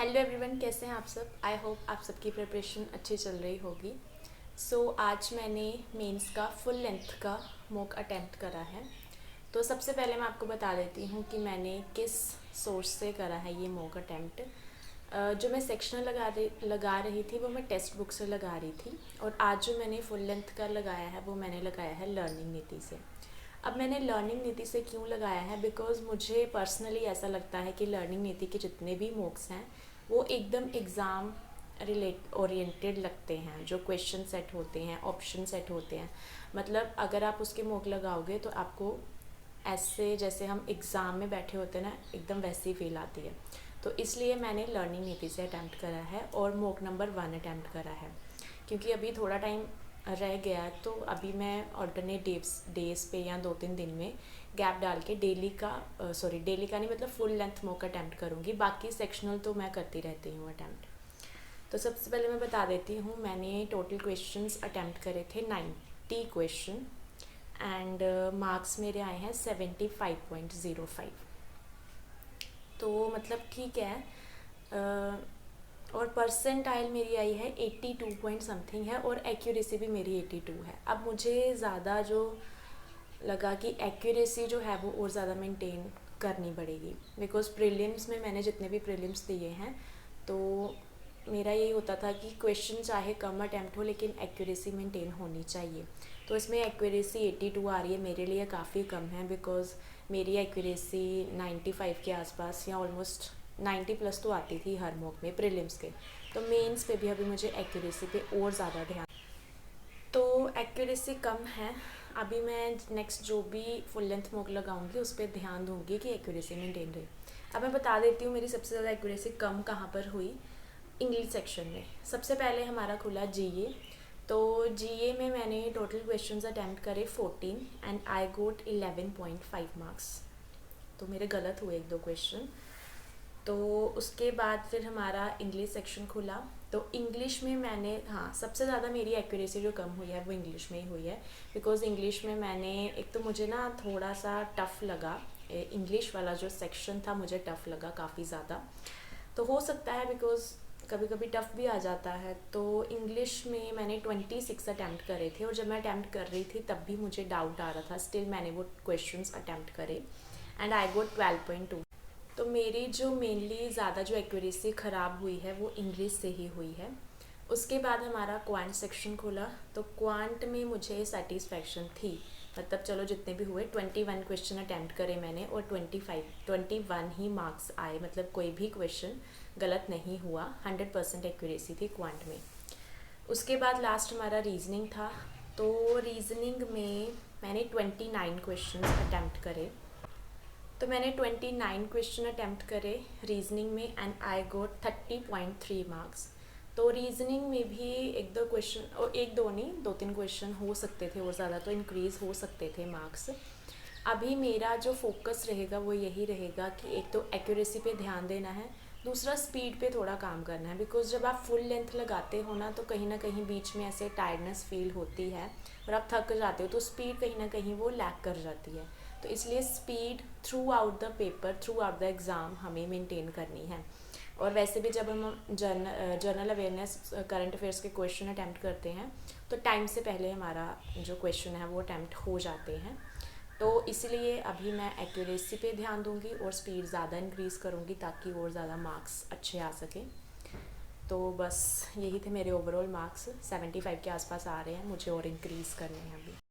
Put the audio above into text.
Hello everyone, कैसे हैं आप सब। आई होप आप सबकी प्रिपरेशन अच्छी चल रही होगी। आज मैंने मेंस का फुल लेंथ का मॉक अटेम्प्ट करा है। तो सबसे पहले मैं आपको बता देती हूँ कि मैंने किस सोर्स से करा है ये मॉक अटेम्प्ट। जो मैं सेक्शनल लगा रही थी वो मैं टेक्स्ट बुक से लगा रही थी, और आज जो मैंने फुल लेंथ का लगाया है वो मैंने लगाया है लर्निंग नीति से। अब मैंने लर्निंग नीति से क्यों लगाया है, बिकॉज़ मुझे पर्सनली ऐसा लगता है कि लर्निंग नीति के जितने भी मॉक्स हैं वो एकदम एग्ज़ाम रिलेट ओरिएंटेड लगते हैं। जो क्वेश्चन सेट होते हैं, ऑप्शन सेट होते हैं, मतलब अगर आप उसके मॉक लगाओगे तो आपको ऐसे जैसे हम एग्ज़ाम में बैठे होते हैं ना, एकदम वैसी ही फील आती है। तो इसलिए मैंने लर्निंग नीति से अटैम्प्ट करा है और मॉक नंबर 1 अटैम्प्ट करा है। क्योंकि अभी थोड़ा टाइम रह गया है, तो अभी मैं ऑल्टरनेट डेज़ पे या 2-3 दिन में गैप डाल के डेली का नहीं, मतलब फुल लेंथ मॉक अटैम्प्ट करूँगी। बाकी सेक्शनल तो मैं करती रहती हूँ अटैम्प्ट। तो सबसे पहले मैं बता देती हूँ, मैंने टोटल क्वेश्चंस अटैम्प्ट करे थे 90 क्वेश्चन, एंड मार्क्स मेरे आए हैं 75.05। तो मतलब ठीक है। और परसेंटाइल मेरी आई है 82 पॉइंट समथिंग है, और एक्यूरेसी भी मेरी 82 है। अब मुझे ज़्यादा जो लगा कि एक्यूरेसी जो है वो और ज़्यादा मेंटेन करनी पड़ेगी, बिकॉज़ प्रीलिम्स में मैंने जितने भी प्रीलिम्स दिए हैं तो मेरा यही होता था कि क्वेश्चन चाहे कम अटैम्प्ट हो लेकिन एक्यूरेसी मेंटेन होनी चाहिए। तो इसमें एक्यूरेसी 82 आ रही है, मेरे लिए काफ़ी कम है, बिकॉज़ मेरी एक्यूरेसी 95 के आसपास या ऑलमोस्ट 90 प्लस तो आती थी हर मॉक में प्रीलिम्स के। तो मेंस पे भी अभी मुझे एक्यूरेसी पे और ज़्यादा ध्यान, तो एक्यूरेसी कम है। अभी मैं नेक्स्ट जो भी फुल लेंथ मॉक लगाऊंगी उस पर ध्यान दूंगी कि एक्यूरेसी मेंटेन रहे। अब मैं बता देती हूँ मेरी सबसे ज़्यादा एक्यूरेसी कम कहाँ पर हुई। इंग्लिश सेक्शन में सबसे पहले हमारा खुला जीए। तो जीए में मैंने टोटल क्वेश्चंस अटैम्प्ट करे 14 एंड आई गोट 11.5 मार्क्स। तो मेरे गलत हुए 1-2 क्वेश्चन। तो उसके बाद फिर हमारा इंग्लिश सेक्शन खुला। तो इंग्लिश में मैंने, हाँ, सबसे ज़्यादा मेरी एक्यूरेसी जो कम हुई है वो इंग्लिश में ही हुई है, बिकॉज़ इंग्लिश में मैंने, एक तो मुझे ना थोड़ा सा टफ़ लगा, इंग्लिश वाला जो सेक्शन था मुझे टफ़ लगा काफ़ी ज़्यादा। तो हो सकता है बिकॉज़ कभी कभी टफ़ भी आ जाता है। तो इंग्लिश में मैंने 26 अटैम्प्ट करे थे, और जब मैं अटैम्प्ट कर रही थी तब भी मुझे डाउट आ रहा था, स्टिल मैंने वो क्वेश्चंस अटैम्प्ट करे एंड आई गोट 12.2। तो मेरी जो मेनली ज़्यादा जो एक्यूरेसी ख़राब हुई है वो इंग्लिश से ही हुई है। उसके बाद हमारा क्वांट सेक्शन खोला। तो क्वांट में मुझे सेटिस्फैक्शन थी, मतलब चलो जितने भी हुए 21 क्वेश्चन अटैम्प्ट करे मैंने, और 21 ही मार्क्स आए, मतलब कोई भी क्वेश्चन गलत नहीं हुआ। 100% एक्यूरेसी थी क्वांट में। उसके बाद लास्ट हमारा रीजनिंग था। तो रीजनिंग में मैंने 29 क्वेश्चन अटैम्प्ट करे। तो मैंने 29 क्वेश्चन अटैम्प्ट करे रीजनिंग में, एंड आई गोट 30.3 मार्क्स। तो रीजनिंग में भी 1-2 क्वेश्चन, और 1-2 नहीं, 2-3 क्वेश्चन हो सकते थे और ज़्यादा तो इंक्रीज़ हो सकते थे मार्क्स। अभी मेरा जो फोकस रहेगा वो यही रहेगा कि एक तो एक्यूरेसी पे ध्यान देना है, दूसरा स्पीड पे थोड़ा काम करना है। बिकॉज़ जब आप फुल लेंथ लगाते हो ना, तो कहीं ना कहीं बीच में ऐसे टायर्डनेस फील होती है और आप थक जाते हो, तो स्पीड कहीं ना कहीं वो लैक कर जाती है। तो इसलिए speed through out the paper, through out the exam हमें मेंटेन करनी है। और वैसे भी जब हम जनरल अवेयरनेस, करंट अफेयर्स के क्वेश्चन अटैम्प्ट करते हैं तो टाइम से पहले हमारा जो क्वेश्चन है वो अटैम्प्ट हो जाते हैं। तो इसलिए अभी मैं एक्यूरेसी पे ध्यान दूंगी और स्पीड ज़्यादा इंक्रीज़ करूँगी ताकि और ज़्यादा मार्क्स अच्छे आ सकें। तो बस यही थे मेरे ओवरऑल मार्क्स, 75 के आसपास आ रहे हैं, मुझे और इंक्रीज़ करने हैं अभी।